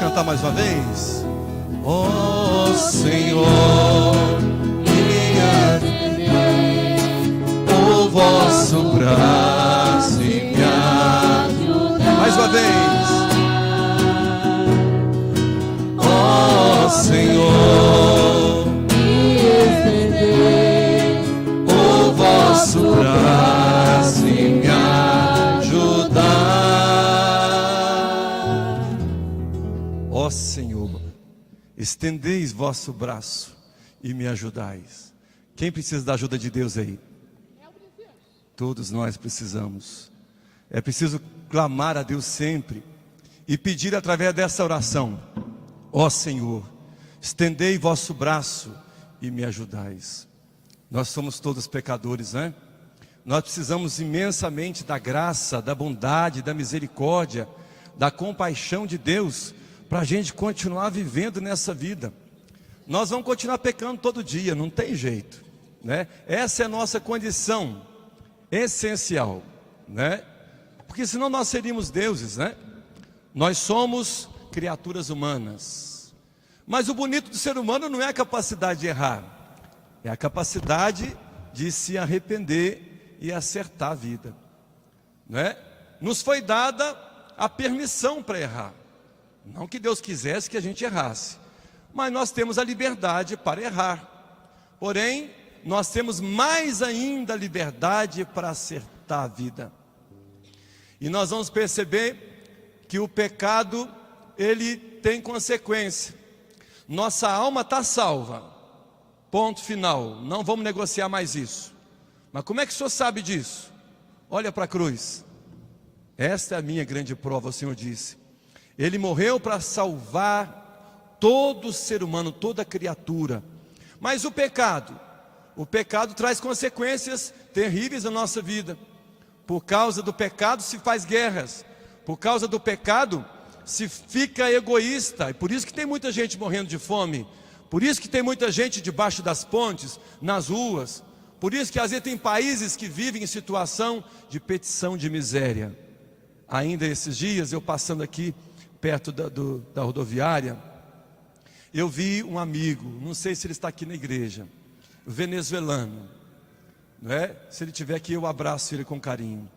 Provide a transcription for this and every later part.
cantar mais uma vez? Ó Senhor, me atendei, o vosso braço e me ajudai. Mais uma vez. Ó Senhor, me estendei o vosso braço e me ajudai. Ó Senhor, estendeis vosso braço e me ajudais. Quem precisa da ajuda de Deus aí? Todos nós precisamos. É preciso clamar a Deus sempre e pedir através dessa oração: ó Senhor, estendei vosso braço e me ajudais. Nós somos todos pecadores, né? Nós precisamos imensamente da graça, da bondade, da misericórdia, da compaixão de Deus, para a gente continuar vivendo nessa vida. Nós vamos continuar pecando todo dia, não tem jeito, né? Essa é a nossa condição essencial, né? Porque senão nós seríamos deuses, né? Nós somos criaturas humanas. Mas o bonito do ser humano não é a capacidade de errar, é a capacidade de se arrepender e acertar a vida, né? Nos foi dada a permissão para errar. Não que Deus quisesse que a gente errasse, mas nós temos a liberdade para errar. Porém, nós temos mais ainda a liberdade para acertar a vida. E nós vamos perceber que o pecado, ele tem consequência. Nossa alma está salva, ponto final, não vamos negociar mais isso. Mas como é que o senhor sabe disso? Olha para a cruz. Esta é a minha grande prova, o Senhor disse. Ele morreu para salvar todo ser humano, toda criatura. Mas o pecado traz consequências terríveis na nossa vida. Por causa do pecado se faz guerras. Por causa do pecado se fica egoísta. E por isso que tem muita gente morrendo de fome. Por isso que tem muita gente debaixo das pontes, nas ruas. Por isso que às vezes tem países que vivem em situação de petição de miséria. Ainda esses dias, eu passando aqui perto da rodoviária, eu vi um amigo, não sei se ele está aqui na igreja, venezuelano, não é? Se ele estiver aqui, eu abraço ele com carinho.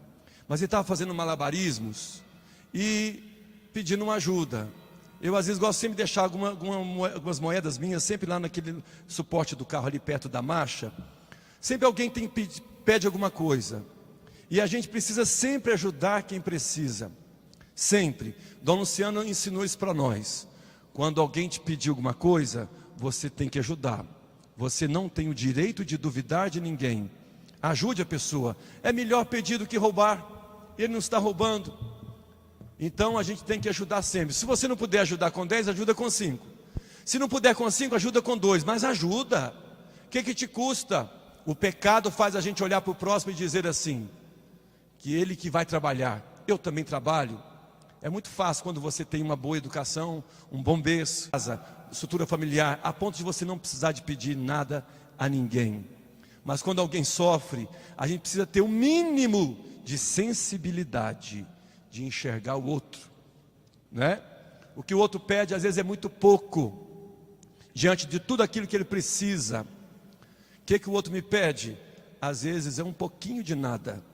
Mas ele estava fazendo malabarismos e pedindo uma ajuda. Eu às vezes gosto sempre de deixar algumas moedas minhas, sempre lá naquele suporte do carro ali perto da marcha. Sempre alguém pede alguma coisa. E a gente precisa sempre ajudar quem precisa. Sempre. Dom Luciano ensinou isso para nós. Quando alguém te pedir alguma coisa, você tem que ajudar. Você não tem o direito de duvidar de ninguém. Ajude a pessoa. É melhor pedir do que roubar. Ele não está roubando. Então a gente tem que ajudar sempre. Se você não puder ajudar com 10, ajuda com 5. Se não puder com 5, ajuda com 2. Mas ajuda. O que te custa? O pecado faz a gente olhar para o próximo e dizer assim: que ele que vai trabalhar, eu também trabalho. É muito fácil quando você tem uma boa educação, um bom berço, estrutura familiar, a ponto de você não precisar de pedir nada a ninguém. Mas quando alguém sofre, a gente precisa ter um mínimo de sensibilidade, de enxergar o outro, né? O que o outro pede às vezes é muito pouco, diante de tudo aquilo que ele precisa. O que o outro me pede? Às vezes é um pouquinho de nada.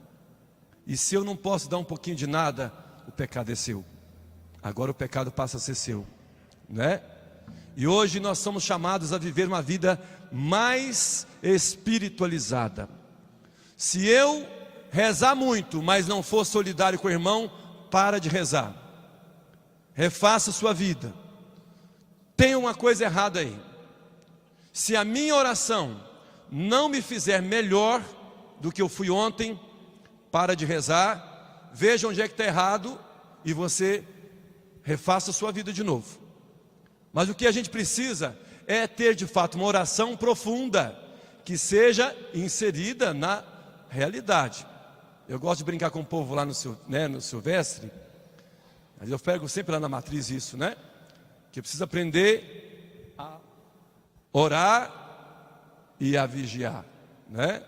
E se eu não posso dar um pouquinho de nada, o pecado é seu. Agora o pecado passa a ser seu, né? E hoje nós somos chamados a viver uma vida mais espiritualizada. Se eu rezar muito, mas não for solidário com o irmão, para de rezar. Refaça sua vida. Tem uma coisa errada aí. Se a minha oração não me fizer melhor do que eu fui ontem, para de rezar, veja onde é que está errado e você refaça a sua vida de novo. Mas o que a gente precisa é ter de fato uma oração profunda, que seja inserida na realidade. Eu gosto de brincar com o povo lá no Silvestre, mas eu pego sempre lá na matriz isso, né? Que precisa aprender a orar e a vigiar, né?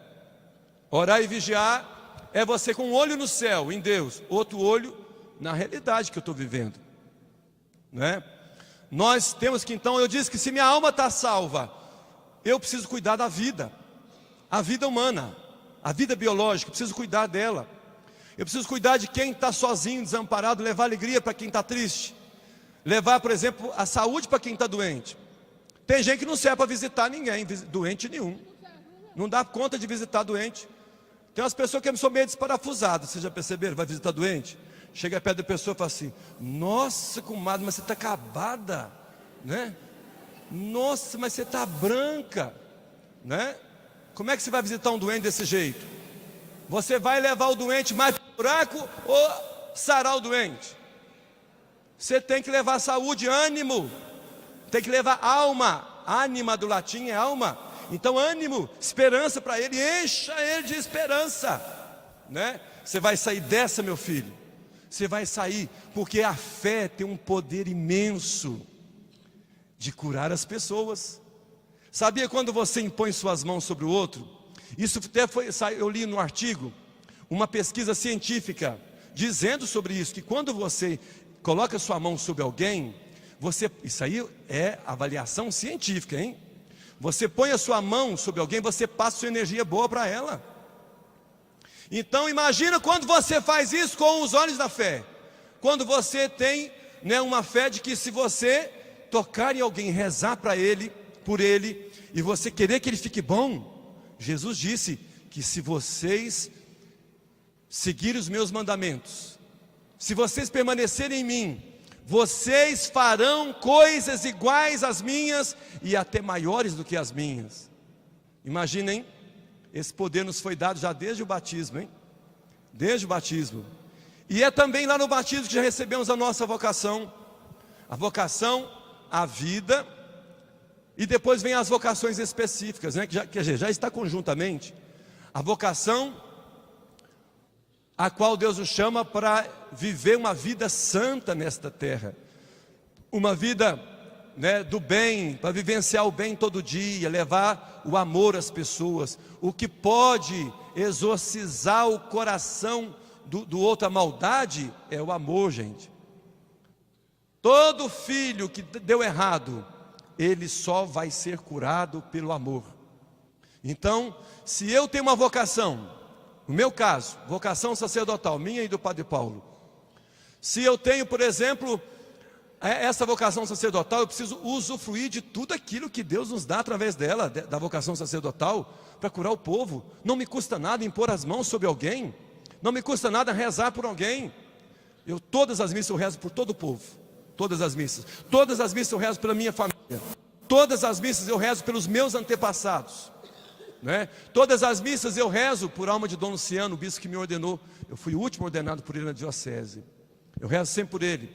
Orar e vigiar é você com um olho no céu, em Deus, outro olho na realidade que eu estou vivendo, né? Nós temos que então, eu disse que se minha alma está salva, eu preciso cuidar da vida. A vida humana, a vida biológica, eu preciso cuidar dela. Eu preciso cuidar de quem está sozinho, desamparado, levar alegria para quem está triste. Levar, por exemplo, a saúde para quem está doente. Tem gente que não serve para visitar ninguém, doente nenhum. Não dá conta de visitar doente. Tem umas pessoas que são meio desparafusadas, vocês já perceberam? Vai visitar doente, chega perto da pessoa e fala assim: nossa, comadre, mas você está acabada, né? Nossa, mas você está branca, né? Como é que você vai visitar um doente desse jeito? Você vai levar o doente mais para o buraco ou sarar o doente? Você tem que levar saúde, ânimo. Tem que levar alma. Ânima do latim é alma. Então ânimo, esperança para ele. Encha ele de esperança, né? Você vai sair dessa, meu filho. Você vai sair, porque a fé tem um poder imenso de curar as pessoas. Sabia quando você impõe suas mãos sobre o outro? Isso até eu li no artigo, uma pesquisa científica, dizendo sobre isso, que quando você coloca sua mão sobre alguém, isso aí é avaliação científica, hein? Você põe a sua mão sobre alguém, você passa sua energia boa para ela. Então imagina quando você faz isso com os olhos da fé. Quando você tem, né, uma fé de que se você tocar em alguém, rezar para ele, por ele, e você querer que ele fique bom, Jesus disse que se vocês seguirem os meus mandamentos, se vocês permanecerem em mim, vocês farão coisas iguais às minhas e até maiores do que as minhas. Imaginem, esse poder nos foi dado já desde o batismo, hein? Desde o batismo. E é também lá no batismo que já recebemos a nossa vocação. A vocação à vida. E depois vem as vocações específicas, né? Que já está conjuntamente. A vocação a qual Deus nos chama para viver uma vida santa nesta terra. Uma vida, né, do bem, para vivenciar o bem todo dia, levar o amor às pessoas. O que pode exorcizar o coração do outro, a maldade, é o amor, gente. Todo filho que deu errado, ele só vai ser curado pelo amor. Então, se eu tenho uma vocação, no meu caso, vocação sacerdotal, minha e do Padre Paulo, se eu tenho, por exemplo, essa vocação sacerdotal, eu preciso usufruir de tudo aquilo que Deus nos dá através dela, da vocação sacerdotal, para curar o povo. Não me custa nada impor as mãos sobre alguém, não me custa nada rezar por alguém. Todas as missas eu rezo por todo o povo, todas as missas eu rezo pela minha família, todas as missas eu rezo pelos meus antepassados, né? Todas as missas eu rezo por alma de Dom Luciano, o bispo que me ordenou. Eu fui o último ordenado por ele na diocese. Eu rezo sempre por ele.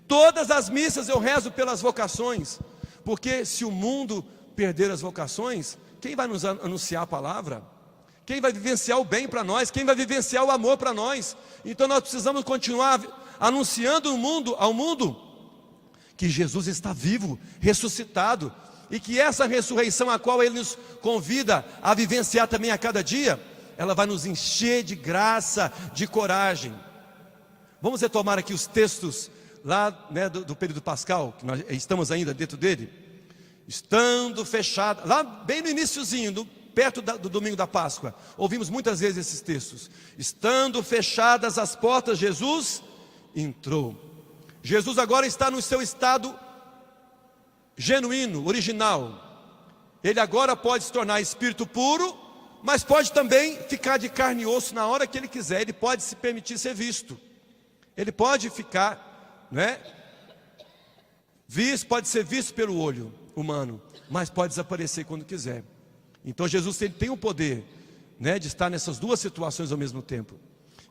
Todas as missas eu rezo pelas vocações, porque se o mundo perder as vocações, quem vai nos anunciar a palavra? Quem vai vivenciar o bem para nós? Quem vai vivenciar o amor para nós? Então nós precisamos continuar anunciando ao mundo que Jesus está vivo, ressuscitado, e que essa ressurreição a qual Ele nos convida a vivenciar também a cada dia, ela vai nos encher de graça, de coragem. Vamos retomar aqui os textos lá, né, do período pascal, que nós estamos ainda dentro dele. Estando fechada, lá bem no iniciozinho, perto do domingo da Páscoa, ouvimos muitas vezes esses textos. Estando fechadas as portas, Jesus entrou. Jesus agora está no seu estado genuíno, original. Ele agora pode se tornar espírito puro, mas pode também ficar de carne e osso na hora que ele quiser. Ele pode se permitir ser visto. Ele pode ficar, né, pode ser visto pelo olho humano, mas pode desaparecer quando quiser. Então Jesus tem o poder, né, de estar nessas duas situações ao mesmo tempo.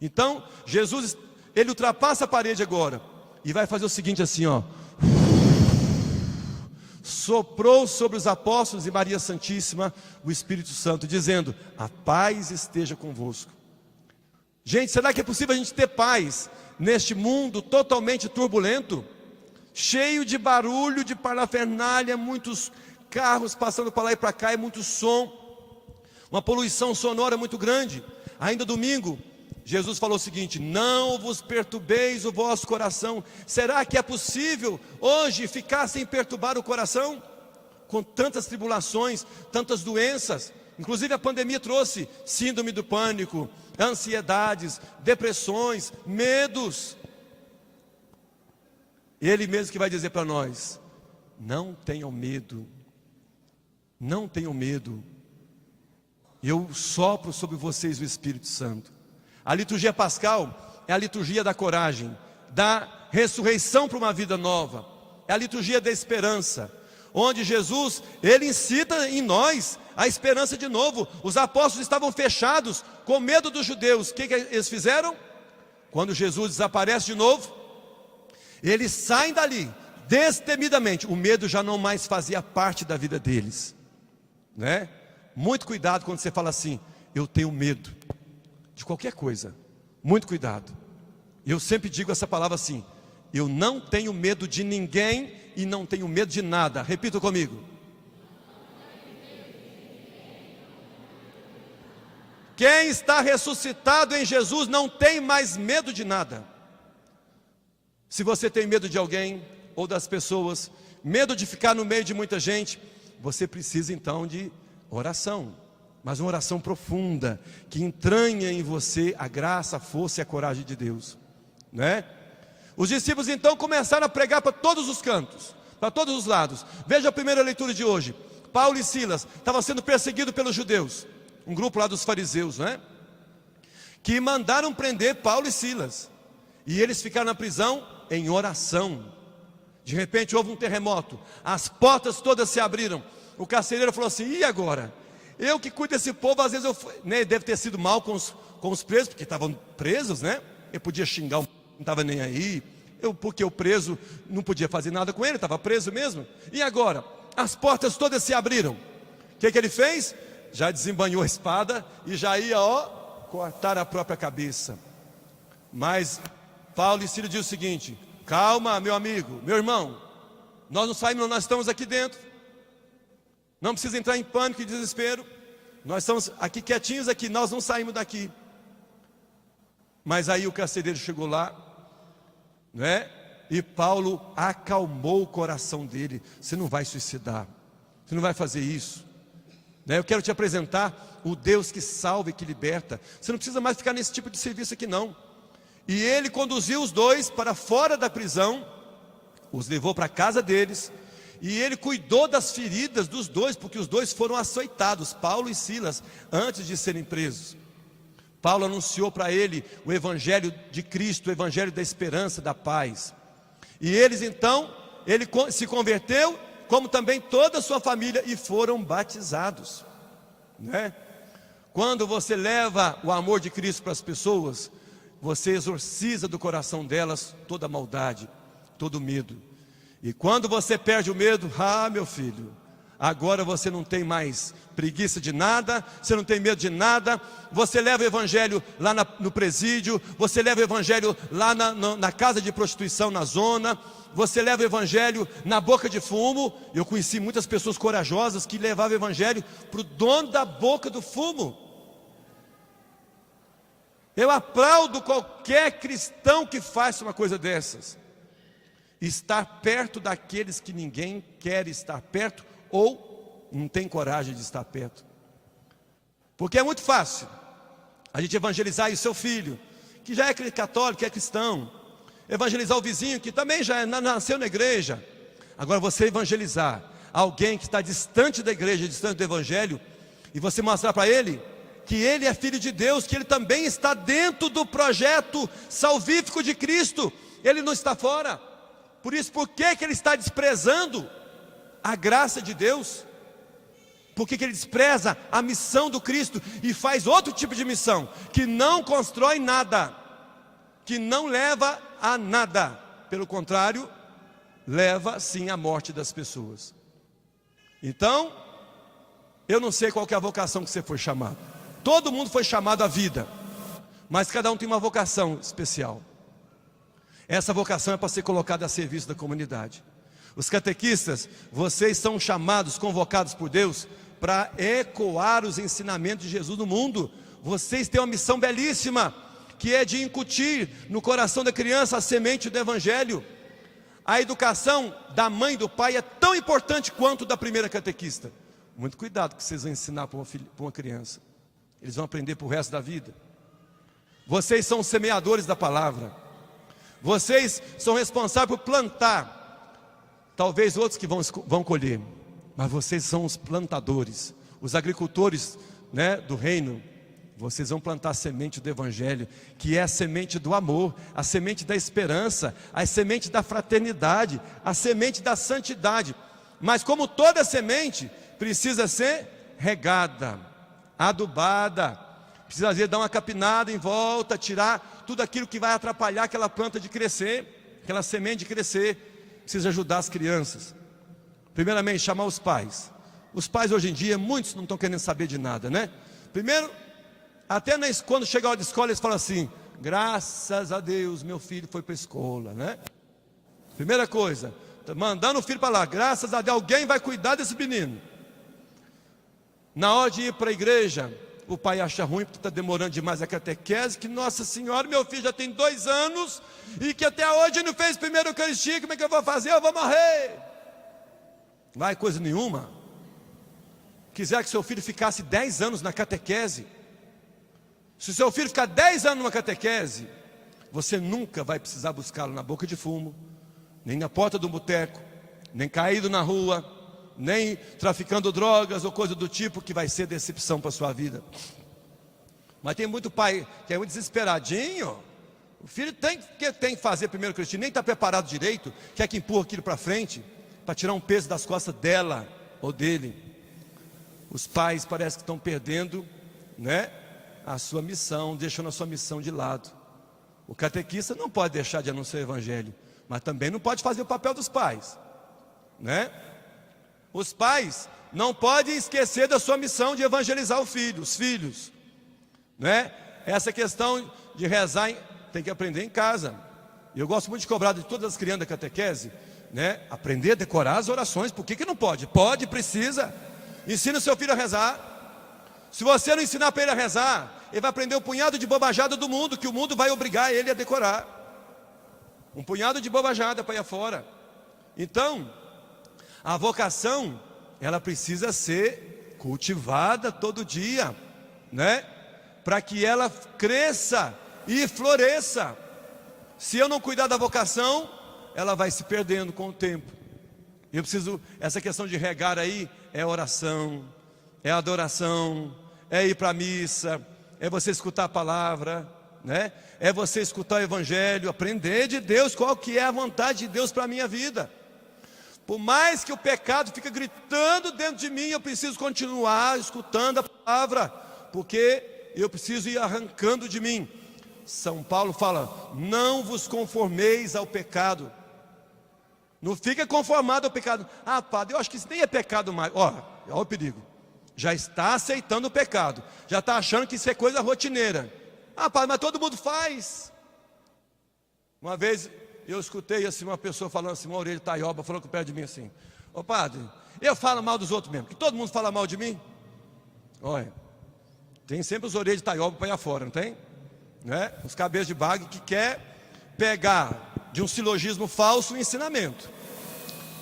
Então Jesus, ele ultrapassa a parede agora e vai fazer o seguinte assim, ó. Soprou sobre os apóstolos e Maria Santíssima o Espírito Santo, dizendo: a paz esteja convosco. Gente, será que é possível a gente ter paz neste mundo totalmente turbulento, cheio de barulho, de parafernália, muitos carros passando para lá e para cá, e muito som, uma poluição sonora muito grande? Ainda domingo, Jesus falou o seguinte: não vos perturbeis o vosso coração. Será que é possível hoje ficar sem perturbar o coração? Com tantas tribulações, tantas doenças, inclusive a pandemia trouxe síndrome do pânico, ansiedades, depressões, medos. Ele mesmo que vai dizer para nós: não tenham medo, não tenham medo, eu sopro sobre vocês o Espírito Santo. A liturgia pascal é a liturgia da coragem, da ressurreição para uma vida nova, é a liturgia da esperança, onde Jesus, Ele incita em nós a esperança de novo. Os apóstolos estavam fechados, com medo dos judeus. O que eles fizeram? Quando Jesus desaparece de novo, eles saem dali, destemidamente. O medo já não mais fazia parte da vida deles, né? Muito cuidado quando você fala assim: eu tenho medo de qualquer coisa. Muito cuidado. Eu sempre digo essa palavra assim: eu não tenho medo de ninguém e não tenho medo de nada. Repita comigo. Quem está ressuscitado em Jesus não tem mais medo de nada. Se você tem medo de alguém ou das pessoas, medo de ficar no meio de muita gente, você precisa então de oração, mas uma oração profunda, que entranha em você a graça, a força e a coragem de Deus, né? Os discípulos então começaram a pregar para todos os cantos, para todos os lados. Veja a primeira leitura de hoje. Paulo e Silas estavam sendo perseguidos pelos judeus, um grupo lá dos fariseus, né? Que mandaram prender Paulo e Silas, e eles ficaram na prisão em oração. De repente houve um terremoto, as portas todas se abriram. O carcereiro falou assim: e agora? Eu que cuido desse povo, às vezes né, deve ter sido mal com os presos, porque estavam presos, né? Eu podia xingar, não estava nem aí. Porque o preso não podia fazer nada com ele, estava preso mesmo. E agora? As portas todas se abriram. O que ele fez? Já desembanhou a espada e já ia, cortar a própria cabeça. Mas Paulo e Silas diz o seguinte: calma, meu amigo, meu irmão, nós não saímos, nós estamos aqui dentro. Não precisa entrar em pânico e desespero. Nós estamos aqui quietinhos aqui, nós não saímos daqui. Mas aí o carcereiro chegou lá, né? E Paulo acalmou o coração dele. Você não vai suicidar, você não vai fazer isso, né? Eu quero te apresentar o Deus que salva e que liberta. Você não precisa mais ficar nesse tipo de serviço aqui não. E ele conduziu os dois para fora da prisão, os levou para a casa deles, e ele cuidou das feridas dos dois, porque os dois foram açoitados, Paulo e Silas, antes de serem presos. Paulo anunciou para ele o evangelho de Cristo, o evangelho da esperança, da paz. E eles então, ele se converteu, como também toda a sua família, e foram batizados, né? Quando você leva o amor de Cristo para as pessoas, você exorciza do coração delas toda a maldade, todo o medo. E quando você perde o medo, meu filho, agora você não tem mais preguiça de nada, você não tem medo de nada. Você leva o evangelho lá no presídio, você leva o evangelho lá na casa de prostituição, na zona, você leva o evangelho na boca de fumo. Eu conheci muitas pessoas corajosas que levavam o evangelho para o dono da boca do fumo. Eu aplaudo qualquer cristão que faça uma coisa dessas. Estar perto daqueles que ninguém quer estar perto, ou não tem coragem de estar perto. Porque é muito fácil a gente evangelizar o seu filho, que já é católico, que é cristão. Evangelizar o vizinho, que também já nasceu na igreja. Agora você evangelizar alguém que está distante da igreja, distante do evangelho, e você mostrar para ele que ele é filho de Deus, que ele também está dentro do projeto salvífico de Cristo, ele não está fora. Por isso, por que ele está desprezando a graça de Deus? Por que ele despreza a missão do Cristo e faz outro tipo de missão, que não constrói nada, que não leva a nada, pelo contrário, leva sim à morte das pessoas. Então, eu não sei qual que é a vocação que você foi chamado. Todo mundo foi chamado à vida, mas cada um tem uma vocação especial. Essa vocação é para ser colocada a serviço da comunidade. Os catequistas, vocês são chamados, convocados por Deus para ecoar os ensinamentos de Jesus no mundo. Vocês têm uma missão belíssima, que é de incutir no coração da criança a semente do Evangelho. A educação da mãe e do pai é tão importante quanto da primeira catequista. Muito cuidado que vocês vão ensinar para uma criança. Eles vão aprender para o resto da vida. Vocês são os semeadores da palavra. Vocês são responsáveis por plantar. Talvez outros que vão colher. Mas vocês são os plantadores, os agricultores, né, do reino. Vocês vão plantar a semente do Evangelho, que é a semente do amor, a semente da esperança, a semente da fraternidade, a semente da santidade. Mas como toda semente, precisa ser regada, adubada, precisa às vezes dar uma capinada em volta, tirar tudo aquilo que vai atrapalhar aquela planta de crescer, aquela semente de crescer. Precisa ajudar as crianças. Primeiramente, chamar os pais. Os pais hoje em dia, muitos não estão querendo saber de nada, né? Primeiro, até quando chega a hora de escola, eles falam assim: graças a Deus, meu filho foi para a escola, né? Primeira coisa, mandando o filho para lá, graças a Deus, alguém vai cuidar desse menino. Na hora de ir para a igreja, o pai acha ruim porque está demorando demais a catequese, que Nossa Senhora, meu filho já tem 2 anos, e que até hoje não fez primeiro Eucaristia, como é que eu vou fazer? Eu vou morrer. Vai coisa nenhuma. Quiser que seu filho ficasse 10 anos na catequese, se seu filho ficar 10 anos numa catequese, você nunca vai precisar buscá-lo na boca de fumo, nem na porta do boteco, nem caído na rua, nem traficando drogas ou coisa do tipo, que vai ser decepção para a sua vida. Mas tem muito pai que é muito desesperadinho. O filho tem que fazer primeiro Eucaristia, nem está preparado direito, quer que empurra aquilo para frente, para tirar um peso das costas dela ou dele. Os pais parecem que estão perdendo, né, a sua missão, deixando a sua missão de lado. O catequista não pode deixar de anunciar o Evangelho, mas também não pode fazer o papel dos pais, né? Os pais não podem esquecer da sua missão de evangelizar os filhos, né? Essa questão de rezar tem que aprender em casa. Eu gosto muito de cobrar de todas as crianças da catequese, né? Aprender a decorar as orações. Por que não pode? Pode, precisa. Ensina o seu filho a rezar. Se você não ensinar para ele a rezar, ele vai aprender um punhado de bobajada do mundo, que o mundo vai obrigar ele a decorar. Um punhado de bobajada para ir afora. Então, a vocação, ela precisa ser cultivada todo dia, né? Para que ela cresça e floresça. Se eu não cuidar da vocação, ela vai se perdendo com o tempo. Eu preciso, essa questão de regar aí, é oração, é adoração, é ir para a missa, é você escutar a palavra, né? É você escutar o Evangelho, aprender de Deus qual que é a vontade de Deus para a minha vida. Por mais que o pecado fique gritando dentro de mim, eu preciso continuar escutando a palavra, porque eu preciso ir arrancando de mim. São Paulo fala: não vos conformeis ao pecado. Não fica conformado ao pecado. Ah, padre, eu acho que isso nem é pecado mais. Olha o perigo. Já está aceitando o pecado, já está achando que isso é coisa rotineira. Ah, padre, mas todo mundo faz. Uma vez eu escutei assim uma pessoa falando assim, uma orelha de taioba, falando perto de mim assim: ô padre, eu falo mal dos outros mesmo, que todo mundo fala mal de mim. Olha, tem sempre os orelhas de taioba para ir afora, não tem? Né? Os cabeças de bague que quer pegar de um silogismo falso o ensinamento,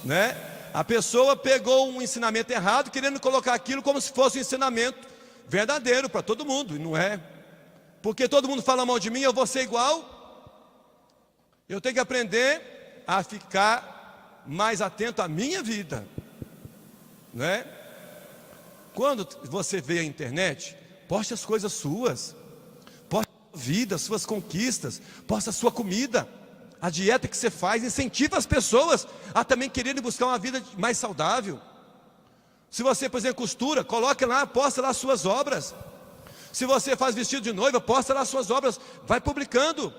né? A pessoa pegou um ensinamento errado, querendo colocar aquilo como se fosse um ensinamento verdadeiro para todo mundo, e não é. Porque todo mundo fala mal de mim, eu vou ser igual. Eu tenho que aprender a ficar mais atento à minha vida, né? Quando você vê a internet, poste as coisas suas, poste a sua vida, as suas conquistas, poste a sua comida, a dieta que você faz, incentiva as pessoas a também quererem buscar uma vida mais saudável. Se você, por exemplo, costura, coloque lá, posta lá as suas obras. Se você faz vestido de noiva, posta lá as suas obras, vai publicando,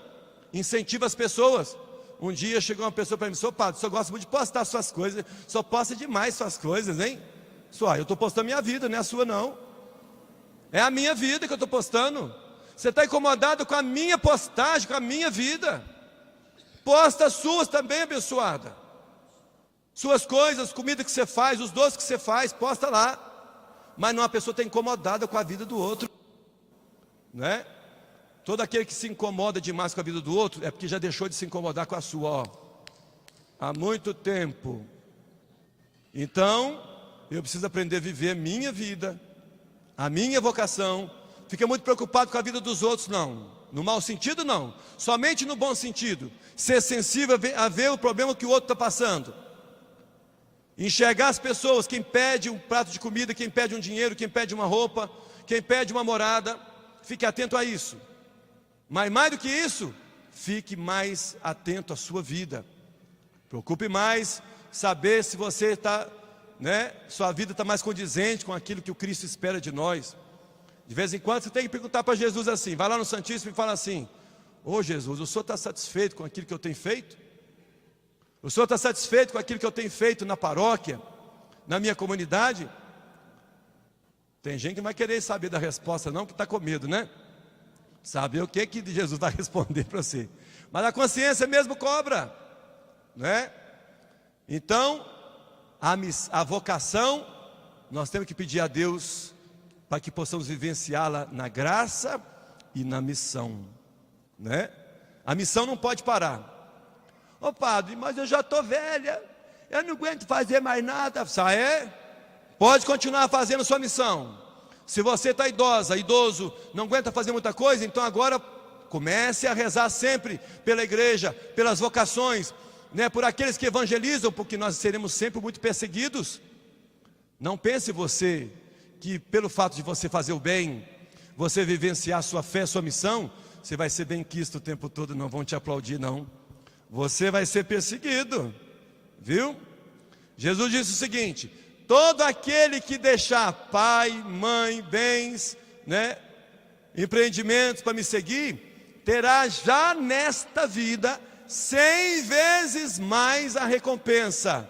incentiva as pessoas. Um dia chegou uma pessoa para mim: sou padre, só gosta muito de postar suas coisas, só posta demais suas coisas, hein? Só, eu estou postando minha vida, não é a sua não. É a minha vida que eu estou postando. Você está incomodado com a minha postagem, com a minha vida. Posta as suas também, abençoada. Suas coisas, comida que você faz, os doces que você faz, posta lá. Mas não, a pessoa está incomodada com a vida do outro, né? Todo aquele que se incomoda demais com a vida do outro é porque já deixou de se incomodar com a sua, ó, há muito tempo. Então, eu preciso aprender a viver a minha vida, a minha vocação. Fica muito preocupado com a vida dos outros, não. No mau sentido, não. Somente no bom sentido. Ser sensível a ver o problema que o outro está passando. Enxergar as pessoas, quem pede um prato de comida, quem pede um dinheiro, quem pede uma roupa, quem pede uma morada. Fique atento a isso. Mas mais do que isso, fique mais atento à sua vida. Preocupe mais, saber se você está, sua vida está mais condizente com aquilo que o Cristo espera de nós. De vez em quando você tem que perguntar para Jesus assim, vai lá no Santíssimo e fala assim: ô Jesus, o Senhor está satisfeito com aquilo que eu tenho feito? O Senhor está satisfeito com aquilo que eu tenho feito na paróquia, na minha comunidade? Tem gente que não vai querer saber da resposta não, que está com medo, né? Saber o que Jesus vai responder para você. Mas a consciência mesmo cobra, né? Então, a vocação, nós temos que pedir a Deus para que possamos vivenciá-la na graça e na missão, né? A missão não pode parar. Ô padre, mas eu já estou velha, eu não aguento fazer mais nada. Pode continuar fazendo sua missão. Se você está idoso, não aguenta fazer muita coisa, então agora comece a rezar sempre pela igreja, pelas vocações, por aqueles que evangelizam, porque nós seremos sempre muito perseguidos. Não pense você que pelo fato de você fazer o bem, você vivenciar sua fé, sua missão, você vai ser bem-quisto o tempo todo, não vão te aplaudir não. Você vai ser perseguido, viu? Jesus disse o seguinte: todo aquele que deixar pai, mãe, bens, empreendimentos para me seguir, terá já nesta vida 100 vezes mais a recompensa,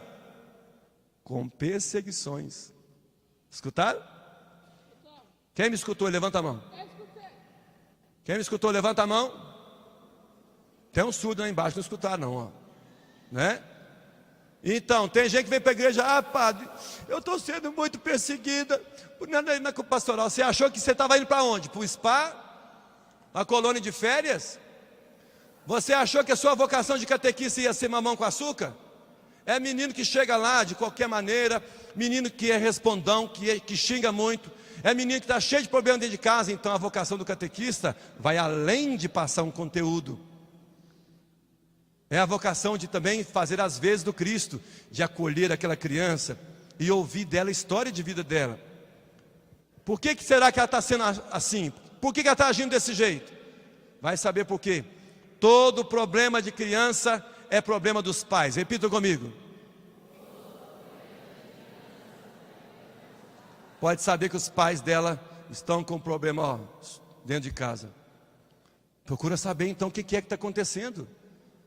com perseguições. Escutaram? Quem me escutou, levanta a mão. Quem me escutou, levanta a mão. Tem um surdo lá embaixo, não escutaram não, ó. Então, tem gente que vem para a igreja: padre, eu estou sendo muito perseguida na pastoral. Você achou que você estava indo para onde? Para o spa? A colônia de férias? Você achou que a sua vocação de catequista ia ser mamão com açúcar? É menino que chega lá de qualquer maneira, menino que é respondão, que xinga muito, é menino que está cheio de problema dentro de casa. Então a vocação do catequista vai além de passar um conteúdo. É a vocação de também fazer as vezes do Cristo, de acolher aquela criança e ouvir dela a história de vida dela. Por que será que ela está sendo assim? Por que ela está agindo desse jeito? Vai saber por quê. Todo problema de criança é problema dos pais. Repita comigo. Pode saber que os pais dela estão com problema dentro de casa. Procura saber então o que é que está acontecendo.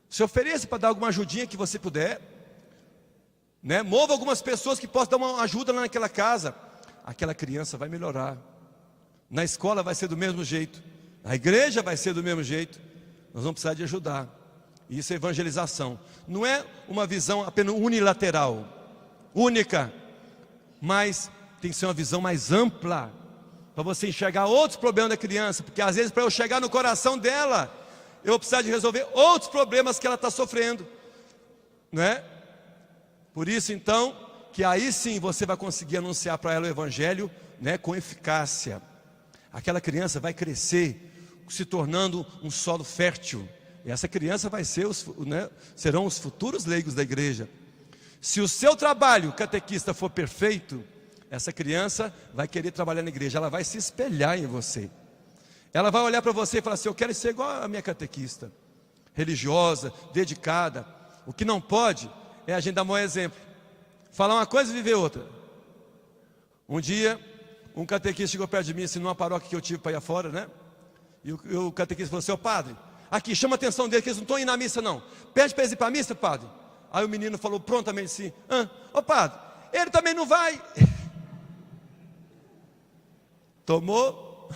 Se ofereça para dar alguma ajudinha que você puder, Mova algumas pessoas que possam dar uma ajuda lá naquela casa. Aquela criança vai melhorar. Na escola vai ser do mesmo jeito. Na igreja vai ser do mesmo jeito. Nós vamos precisar de ajudar. Isso é evangelização. Não é uma visão apenas unilateral, única, mas tem que ser uma visão mais ampla, para você enxergar outros problemas da criança. Porque às vezes para eu chegar no coração dela, eu vou precisar de resolver outros problemas que ela está sofrendo, Por isso então, que aí sim você vai conseguir anunciar para ela o evangelho, com eficácia. Aquela criança vai crescer, se tornando um solo fértil. E essa criança vai ser serão os futuros leigos da igreja. Se o seu trabalho catequista for perfeito, essa criança vai querer trabalhar na igreja, ela vai se espelhar em você. Ela vai olhar para você e falar assim: eu quero ser igual a minha catequista, religiosa, dedicada. O que não pode é a gente dar mau exemplo, falar uma coisa e viver outra. Um dia, um catequista chegou perto de mim, assim, numa paróquia que eu tive para ir afora, E o catequista falou assim: ô padre, aqui, chama a atenção dele, que eles não estão indo na missa não. Pede para eles ir para a missa, padre. Aí o menino falou prontamente assim: ô padre, ele também não vai. Tomou?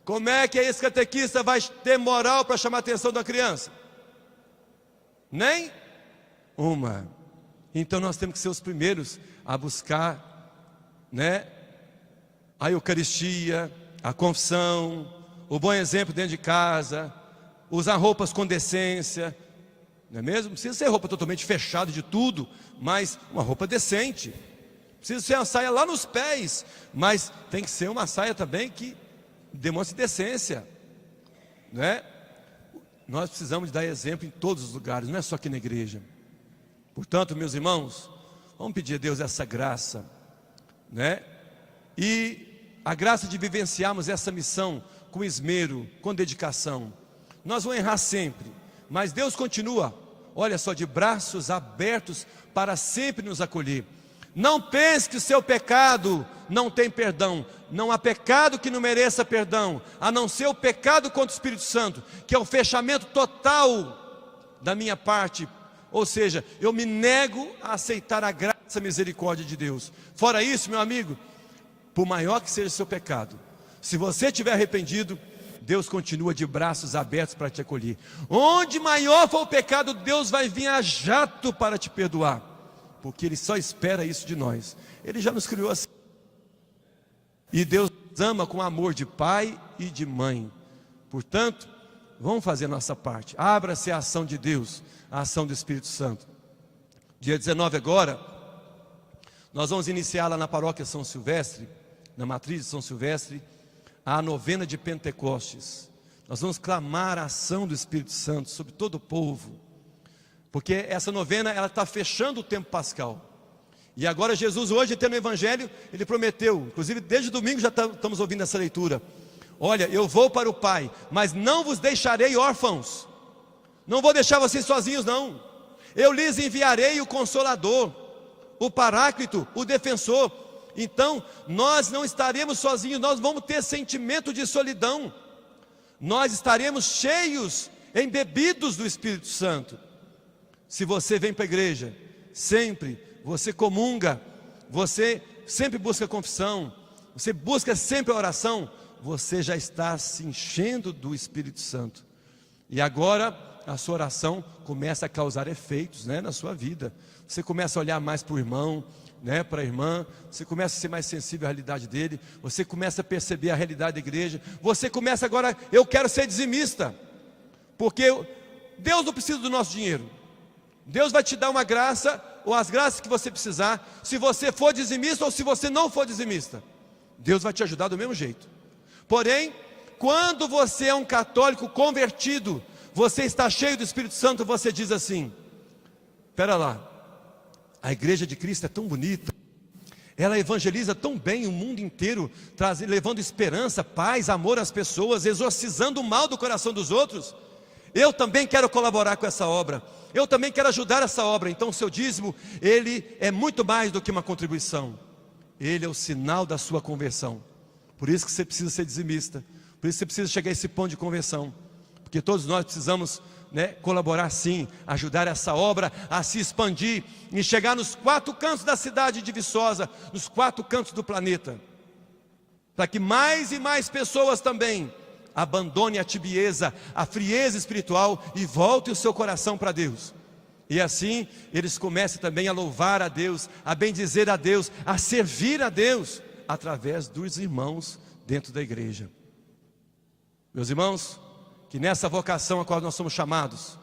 Como é que esse catequista vai ter moral para chamar a atenção da criança? Nem uma. Então nós temos que ser os primeiros a buscar, a Eucaristia, a confissão, o bom exemplo dentro de casa, usar roupas com decência, não é mesmo? Não precisa ser roupa totalmente fechada de tudo, mas uma roupa decente. Precisa ser uma saia lá nos pés, mas tem que ser uma saia também que demonstre decência, não é? Nós precisamos dar exemplo em todos os lugares, não é só aqui na igreja. Portanto, meus irmãos, vamos pedir a Deus essa graça, né? E a graça de vivenciarmos essa missão com esmero, com dedicação. Nós vamos errar sempre, mas Deus continua, olha só, de braços abertos para sempre nos acolher. Não pense que o seu pecado não tem perdão. Não há pecado que não mereça perdão, a não ser o pecado contra o Espírito Santo, que é o fechamento total da minha parte. Ou seja, eu me nego a aceitar a graça e a misericórdia de Deus. Fora isso, meu amigo, por maior que seja o seu pecado, se você estiver arrependido, Deus continua de braços abertos para te acolher. Onde maior for o pecado, Deus vai vir a jato para te perdoar, porque Ele só espera isso de nós. Ele já nos criou assim. E Deus nos ama com amor de pai e de mãe. Portanto, vamos fazer a nossa parte. Abra-se a ação de Deus, a ação do Espírito Santo. Dia 19 agora, nós vamos iniciar lá na paróquia São Silvestre, na matriz de São Silvestre, a novena de Pentecostes. Nós vamos clamar a ação do Espírito Santo sobre todo o povo, porque essa novena, ela está fechando o tempo pascal. E agora Jesus hoje, tendo o Evangelho, Ele prometeu, inclusive desde domingo já estamos ouvindo essa leitura. Olha, eu vou para o Pai, mas não vos deixarei órfãos. Não vou deixar vocês sozinhos não. Eu lhes enviarei o Consolador, o Paráclito, o Defensor. Então, nós não estaremos sozinhos, nós vamos ter sentimento de solidão. Nós estaremos cheios, embebidos do Espírito Santo. Se você vem para a igreja, sempre, você comunga, você sempre busca confissão, você busca sempre a oração, você já está se enchendo do Espírito Santo. E agora a sua oração começa a causar efeitos, né, na sua vida. Você começa a olhar mais para o irmão, né, para a irmã, você começa a ser mais sensível à realidade dele, você começa a perceber a realidade da igreja, você começa agora, eu quero ser dizimista, porque Deus não precisa do nosso dinheiro. Deus vai te dar uma graça, ou as graças que você precisar, se você for dizimista ou se você não for dizimista. Deus vai te ajudar do mesmo jeito. Porém, quando você é um católico convertido, você está cheio do Espírito Santo, você diz assim: espera lá, a igreja de Cristo é tão bonita, ela evangeliza tão bem o mundo inteiro, levando esperança, paz, amor às pessoas, exorcizando o mal do coração dos outros. Eu também quero colaborar com essa obra, eu também quero ajudar essa obra. Então o seu dízimo, ele é muito mais do que uma contribuição, ele é o sinal da sua conversão. Por isso que você precisa ser dizimista, por isso que você precisa chegar a esse ponto de conversão, porque todos nós precisamos, né, colaborar sim, ajudar essa obra a se expandir e chegar nos 4 cantos da cidade de Viçosa, nos 4 cantos do planeta, para que mais e mais pessoas também abandone a tibieza, a frieza espiritual e volte o seu coração para Deus. E assim eles comecem também a louvar a Deus, a bendizer a Deus, a servir a Deus através dos irmãos dentro da igreja. Meus irmãos, que nessa vocação a qual nós somos chamados,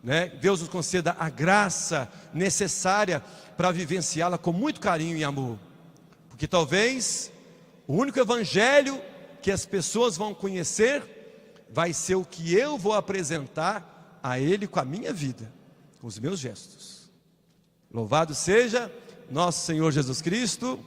né, Deus nos conceda a graça necessária para vivenciá-la com muito carinho e amor, porque talvez o único evangelho que as pessoas vão conhecer vai ser o que eu vou apresentar a Ele com a minha vida, com os meus gestos. Louvado seja nosso Senhor Jesus Cristo.